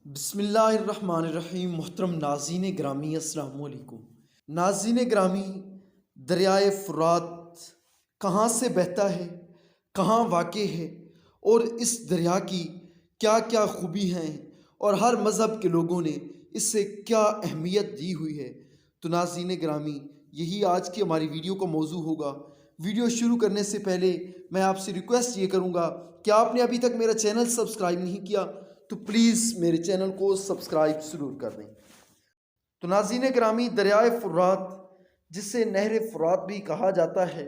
بسم اللہ الرحمن الرحیم۔ محترم ناظرین گرامی، السلام علیکم۔ ناظرین گرامی، دریائے فرات کہاں سے بہتا ہے، کہاں واقع ہے، اور اس دریا کی کیا کیا خوبی ہیں، اور ہر مذہب کے لوگوں نے اس سے کیا اہمیت دی ہوئی ہے، تو ناظرین گرامی یہی آج کی ہماری ویڈیو کا موضوع ہوگا۔ ویڈیو شروع کرنے سے پہلے میں آپ سے ریکویسٹ یہ کروں گا کہ آپ نے ابھی تک میرا چینل سبسکرائب نہیں کیا تو پلیز میرے چینل کو سبسکرائب ضرور کر دیں۔ تو ناظرین گرامی، دریائے فرات جسے نہر فرات بھی کہا جاتا ہے،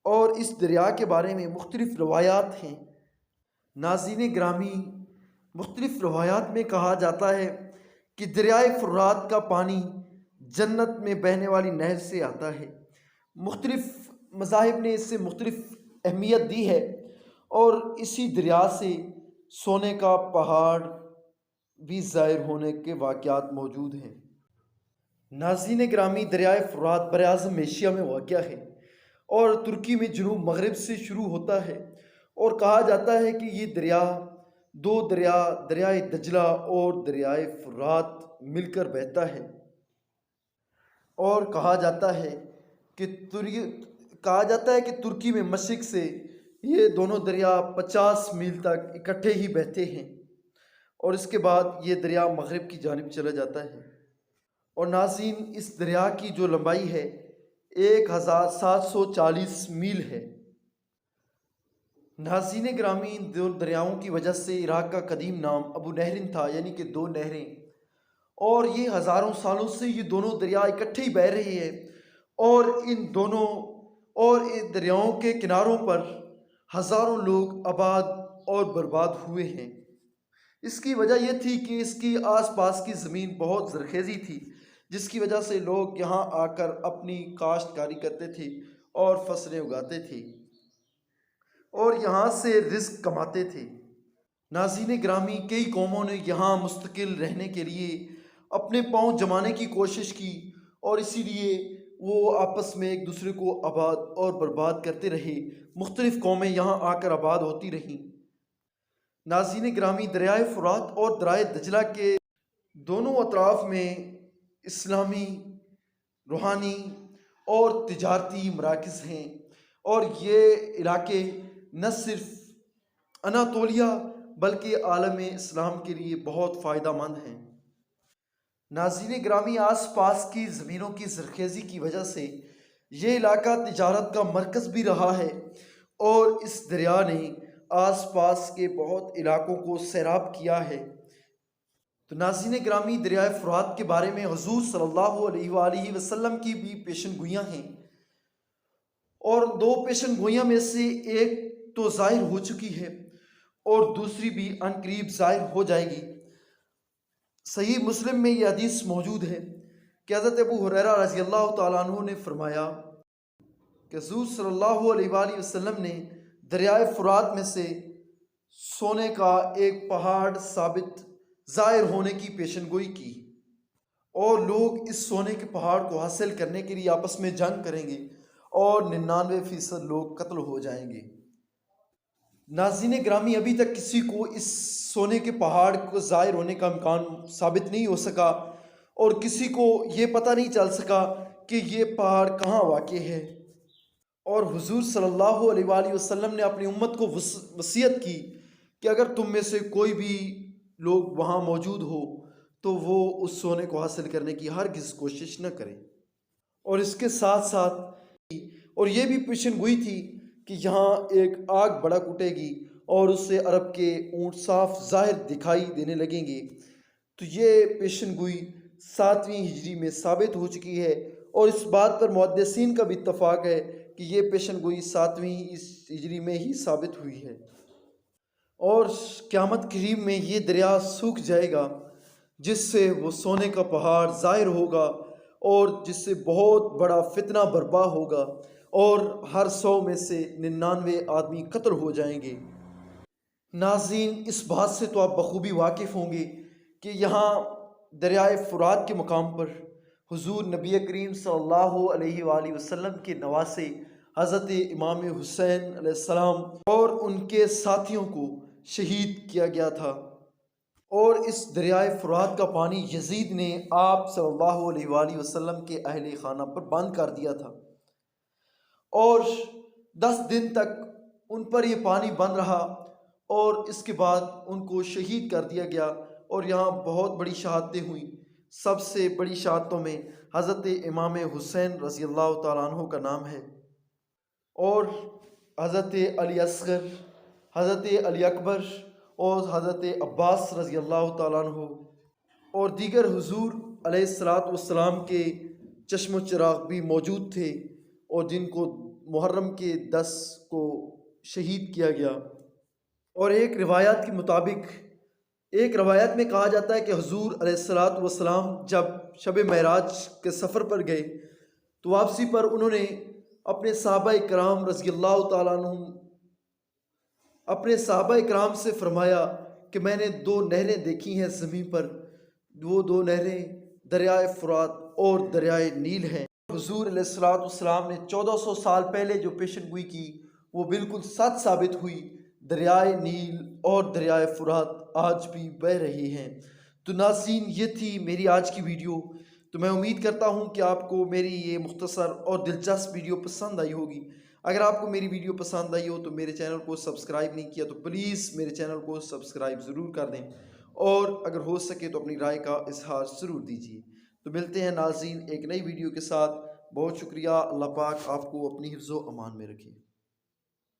اور اس دریا کے بارے میں مختلف روایات ہیں۔ ناظرین گرامی، مختلف روایات میں کہا جاتا ہے کہ دریائے فرات کا پانی جنت میں بہنے والی نہر سے آتا ہے۔ مختلف مذاہب نے اس سے مختلف اہمیت دی ہے، اور اسی دریا سے سونے کا پہاڑ بھی ظاہر ہونے کے واقعات موجود ہیں۔ ناظرین گرامی، دریائے فرات براعظم ایشیا میں واقع ہے، اور ترکی میں جنوب مغرب سے شروع ہوتا ہے، اور کہا جاتا ہے کہ یہ دریا دو دریائے دجلہ اور دریائے فرات مل کر بہتا ہے، اور کہا جاتا ہے کہ ترکی میں مشرق سے یہ دونوں دریا 50 میل تک اکٹھے ہی بہتے ہیں، اور اس کے بعد یہ دریا مغرب کی جانب چلا جاتا ہے۔ اور ناظرین، اس دریا کی جو لمبائی ہے 1740 میل ہے۔ ناظرین گرامی، دو دریاؤں کی وجہ سے عراق کا قدیم نام ابو نہرن تھا، یعنی کہ دو نہریں، اور یہ ہزاروں سالوں سے یہ دونوں دریا اکٹھے ہی بہہ رہے ہیں، اور ان دریاؤں کے کناروں پر ہزاروں لوگ آباد اور برباد ہوئے ہیں۔ اس کی وجہ یہ تھی کہ اس کی آس پاس کی زمین بہت زرخیزی تھی، جس کی وجہ سے لوگ یہاں آ کر اپنی کاشتکاری کرتے تھے اور فصلیں اگاتے تھے، اور یہاں سے رزق کماتے تھے۔ ناظرین گرامی، کئی قوموں نے یہاں مستقل رہنے کے لیے اپنے پاؤں جمانے کی کوشش کی، اور اسی لیے وہ آپس میں ایک دوسرے کو آباد اور برباد کرتے رہے۔ مختلف قومیں یہاں آ کر آباد ہوتی رہیں۔ ناظرین گرامی، دریائے فرات اور دریائے دجلہ کے دونوں اطراف میں اسلامی، روحانی اور تجارتی مراکز ہیں، اور یہ علاقے نہ صرف اناطولیہ بلکہ عالم اسلام کے لیے بہت فائدہ مند ہیں۔ ناظرین گرامی، آس پاس کی زمینوں کی زرخیزی کی وجہ سے یہ علاقہ تجارت کا مرکز بھی رہا ہے، اور اس دریا نے آس پاس کے بہت علاقوں کو سیراب کیا ہے۔ تو ناظرین گرامی، دریائے فرات کے بارے میں حضور صلی اللہ علیہ وآلہ وسلم کی بھی پیشن گوئیاں ہیں، اور دو پیشن گوئیاں میں سے ایک تو ظاہر ہو چکی ہے، اور دوسری بھی عن قریب ظاہر ہو جائے گی۔ صحیح مسلم میں یہ حدیث موجود ہے کہ حضرت ابو ہریرہ رضی اللہ تعالیٰ عنہ نے فرمایا کہ حضور صلی اللہ علیہ وآلہ وسلم نے دریائے فرات میں سے سونے کا ایک پہاڑ ثابت ظاہر ہونے کی پیشن گوئی کی، اور لوگ اس سونے کے پہاڑ کو حاصل کرنے کے لیے آپس میں جنگ کریں گے، اور 99% لوگ قتل ہو جائیں گے۔ ناظرین گرامی، ابھی تک کسی کو اس سونے کے پہاڑ کو ظاہر ہونے کا امکان ثابت نہیں ہو سکا، اور کسی کو یہ پتہ نہیں چل سکا کہ یہ پہاڑ کہاں واقع ہے، اور حضور صلی اللہ علیہ وآلہ وسلم نے اپنی امت کو وصیت کی کہ اگر تم میں سے کوئی بھی لوگ وہاں موجود ہو تو وہ اس سونے کو حاصل کرنے کی ہرگز کوشش نہ کرے۔ اور اس کے ساتھ ساتھ اور یہ بھی پیشن گوئی تھی کہ یہاں ایک آگ بھڑک اٹھے گی، اور اس سے عرب کے اونٹ صاف ظاہر دکھائی دینے لگیں گے۔ تو یہ پیشن گوئی 7ویں ہجری میں ثابت ہو چکی ہے، اور اس بات پر محدثین کا بھی اتفاق ہے کہ یہ پیشن گوئی 7ویں ہجری میں ہی ثابت ہوئی ہے۔ اور قیامت قریب میں یہ دریا سوکھ جائے گا، جس سے وہ سونے کا پہاڑ ظاہر ہوگا، اور جس سے بہت بڑا فتنہ برپا ہوگا، اور ہر 100 میں سے 99 آدمی قتل ہو جائیں گے۔ ناظرین، اس بات سے تو آپ بخوبی واقف ہوں گے کہ یہاں دریائے فرات کے مقام پر حضور نبی کریم صلی اللہ علیہ وآلہ وسلم کے نواسے حضرت امام حسین علیہ السلام اور ان کے ساتھیوں کو شہید کیا گیا تھا، اور اس دریائے فرات کا پانی یزید نے آپ صلی اللہ علیہ وآلہ وسلم کے اہل خانہ پر بند کر دیا تھا، اور 10 دن تک ان پر یہ پانی بند رہا، اور اس کے بعد ان کو شہید کر دیا گیا۔ اور یہاں بہت بڑی شہادتیں ہوئیں۔ سب سے بڑی شہادتوں میں حضرت امام حسین رضی اللہ تعالیٰ عنہ کا نام ہے، اور حضرت علی اصغر، حضرت علی اکبر، اور حضرت عباس رضی اللہ تعالیٰ عنہ، اور دیگر حضور علیہ السلام کے چشم و چراغ بھی موجود تھے، اور جن کو محرم کے 10 کو شہید کیا گیا۔ اور ایک روایت میں کہا جاتا ہے کہ حضور علیہ السلام جب شب معراج کے سفر پر گئے تو واپسی پر انہوں نے اپنے صحابہ کرام رضی اللہ تعالیٰ عنہ اپنے صحابہ کرام سے فرمایا کہ میں نے 2 نہریں دیکھی ہیں زمین پر، وہ 2 نہریں دریائے فرات اور دریائے نیل ہیں۔ حضور علیہ السلام نے 1400 سال پہلے جو پیشن گوئی کی وہ بالکل سچ ثابت ہوئی۔ دریائے نیل اور دریائے فرات آج بھی بہہ رہی ہیں۔ تو ناظرین، یہ تھی میری آج کی ویڈیو۔ تو میں امید کرتا ہوں کہ آپ کو میری یہ مختصر اور دلچسپ ویڈیو پسند آئی ہوگی۔ اگر آپ کو میری ویڈیو پسند آئی ہو تو میرے چینل کو سبسکرائب نہیں کیا تو پلیز میرے چینل کو سبسکرائب ضرور کر دیں، اور اگر ہو سکے تو اپنی رائے کا اظہار ضرور دیجیے۔ تو ملتے ہیں ناظرین ایک نئی ویڈیو کے ساتھ۔ بہت شکریہ۔ اللہ پاک آپ کو اپنی حفظ و امان میں رکھے۔